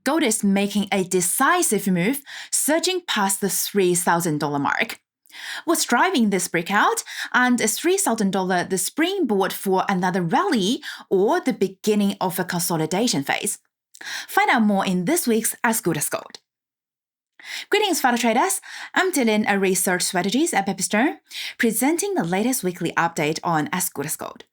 gold is making a decisive move, surging past the $3,000 mark. What's driving this breakout? And is $3,000 the springboard for another rally or the beginning of a consolidation phase? Find out more in this week's As Good as Gold. Greetings, fellow traders. I'm Dylan, a research strategist at Pepperstone, presenting the latest weekly update on As Good as Gold.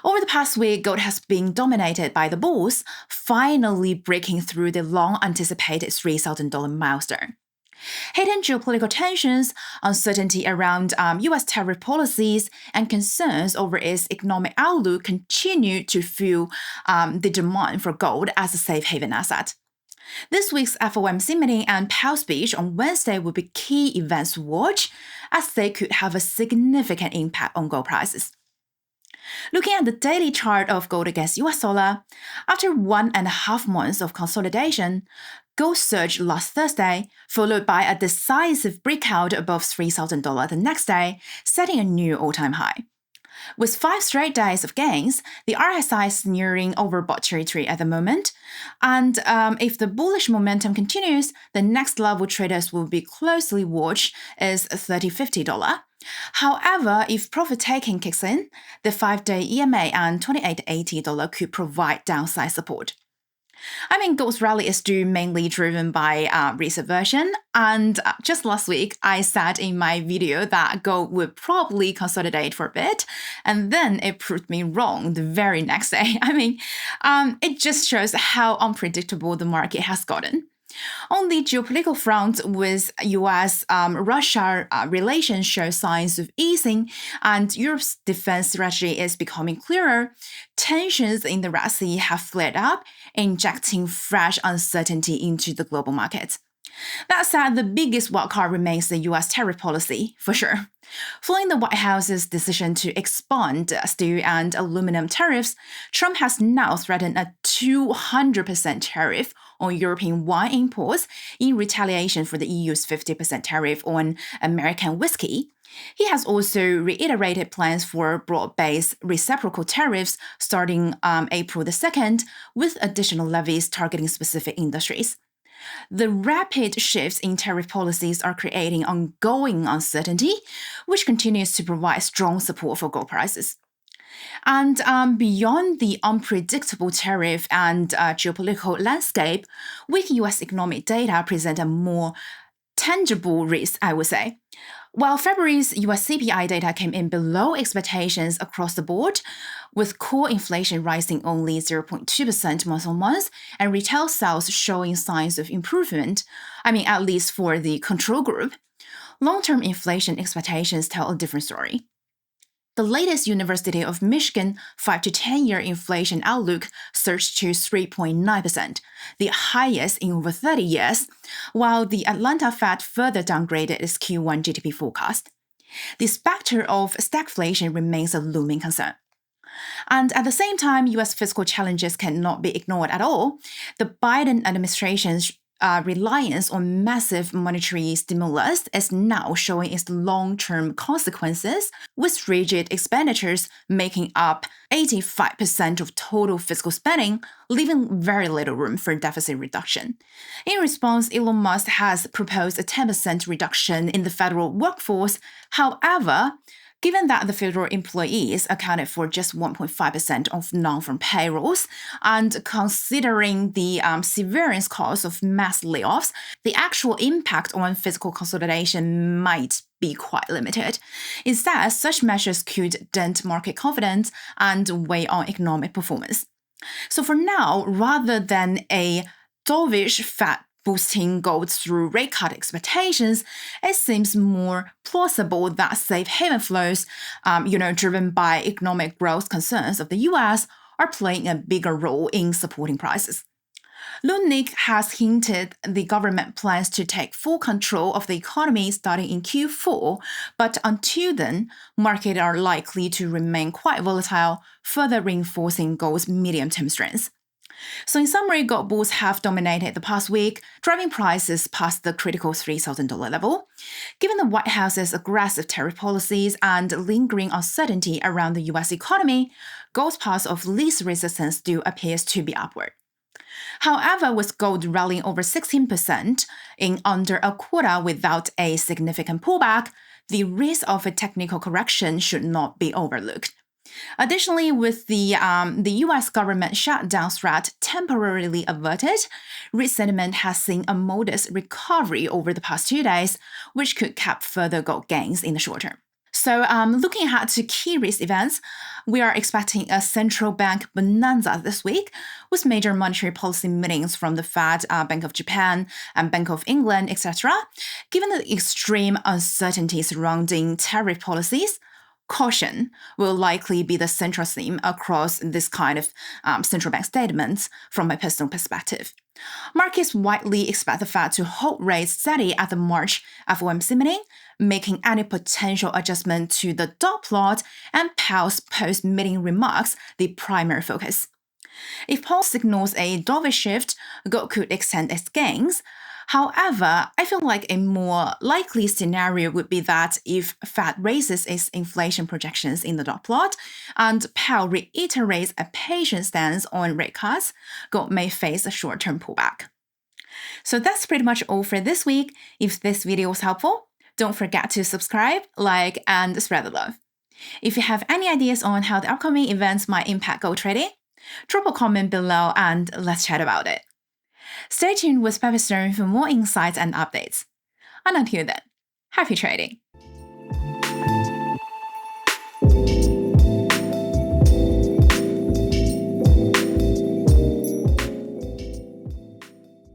Over the past week, gold has been dominated by the bulls, finally breaking through the long-anticipated $3,000 milestone. Hidden geopolitical tensions, uncertainty around U.S. tariff policies, and concerns over its economic outlook continue to fuel the demand for gold as a safe haven asset. This week's FOMC meeting and Powell's speech on Wednesday will be key events to watch, as they could have a significant impact on gold prices. Looking at the daily chart of gold against US dollar, after 1.5 months of consolidation, gold surged last Thursday, followed by a decisive breakout above $3,000 the next day, setting a new all-time high. With 5 straight days of gains, the RSI is nearing overbought territory at the moment, and if the bullish momentum continues, the next level traders will be closely watched is $30.50. However, if profit-taking kicks in, the 5-day EMA and $28.80 could provide downside support. Gold's rally is due mainly driven by risk aversion, and just last week, I said in my video that gold would probably consolidate for a bit, and then it proved me wrong the very next day. It just shows how unpredictable the market has gotten. On the geopolitical front, with US-Russia relations show signs of easing and Europe's defense strategy is becoming clearer, tensions in the Red Sea have flared up, injecting fresh uncertainty into the global market. That said, the biggest wildcard remains the US tariff policy, for sure. Following the White House's decision to expand steel and aluminum tariffs, Trump has now threatened a 200% tariff on European wine imports in retaliation for the EU's 50% tariff on American whiskey. He has also reiterated plans for broad-based reciprocal tariffs starting April the 2nd, with additional levies targeting specific industries. The rapid shifts in tariff policies are creating ongoing uncertainty, which continues to provide strong support for gold prices. And beyond the unpredictable tariff and geopolitical landscape, weak U.S. economic data present a more tangible risk, I would say. While February's US CPI data came in below expectations across the board, with core inflation rising only 0.2% month-on-month and retail sales showing signs of improvement, at least for the control group, long-term inflation expectations tell a different story. The latest University of Michigan 5 to 10-year inflation outlook surged to 3.9%, the highest in over 30 years, while the Atlanta Fed further downgraded its Q1 GDP forecast. The specter of stagflation remains a looming concern. And at the same time, U.S. fiscal challenges cannot be ignored at all. The Biden administration's reliance on massive monetary stimulus is now showing its long-term consequences, with rigid expenditures making up 85% of total fiscal spending, leaving very little room for deficit reduction. In response, Elon Musk has proposed a 10% reduction in the federal workforce. However, given that the federal employees accounted for just 1.5% of non-farm payrolls, and considering the severance cost of mass layoffs, the actual impact on fiscal consolidation might be quite limited. Instead, such measures could dent market confidence and weigh on economic performance. So for now, rather than a dovish Fed boosting gold through rate cut expectations, it seems more plausible that safe haven flows, driven by economic growth concerns of the US, are playing a bigger role in supporting prices. Lutnick has hinted the government plans to take full control of the economy starting in Q4, but until then, markets are likely to remain quite volatile, further reinforcing gold's medium-term strength. So in summary, gold bulls have dominated the past week, driving prices past the critical $3,000 level. Given the White House's aggressive tariff policies and lingering uncertainty around the US economy, gold's path of least resistance still appears to be upward. However, with gold rallying over 16% in under a quarter without a significant pullback, the risk of a technical correction should not be overlooked. Additionally, with the US government shutdown threat temporarily averted, risk sentiment has seen a modest recovery over the past 2 days, which could cap further gold gains in the short term. So looking ahead to key risk events, we are expecting a central bank bonanza this week with major monetary policy meetings from the Fed, Bank of Japan, and Bank of England, etc. Given the extreme uncertainty surrounding tariff policies, caution will likely be the central theme across this kind of central bank statements from my personal perspective. Markets widely expect the Fed to hold rates steady at the March FOMC meeting, making any potential adjustment to the dot plot and Powell's post-meeting remarks the primary focus. If Powell signals a dovish shift, gold could extend its gains. However, I feel like a more likely scenario would be that if Fed raises its inflation projections in the dot plot and Powell reiterates a patient stance on rate cuts, gold may face a short-term pullback. So that's pretty much all for this week. If this video was helpful, don't forget to subscribe, like, and spread the love. If you have any ideas on how the upcoming events might impact gold trading, drop a comment below and let's chat about it. Stay tuned with Pepperstone for more insights and updates. And until then, happy trading!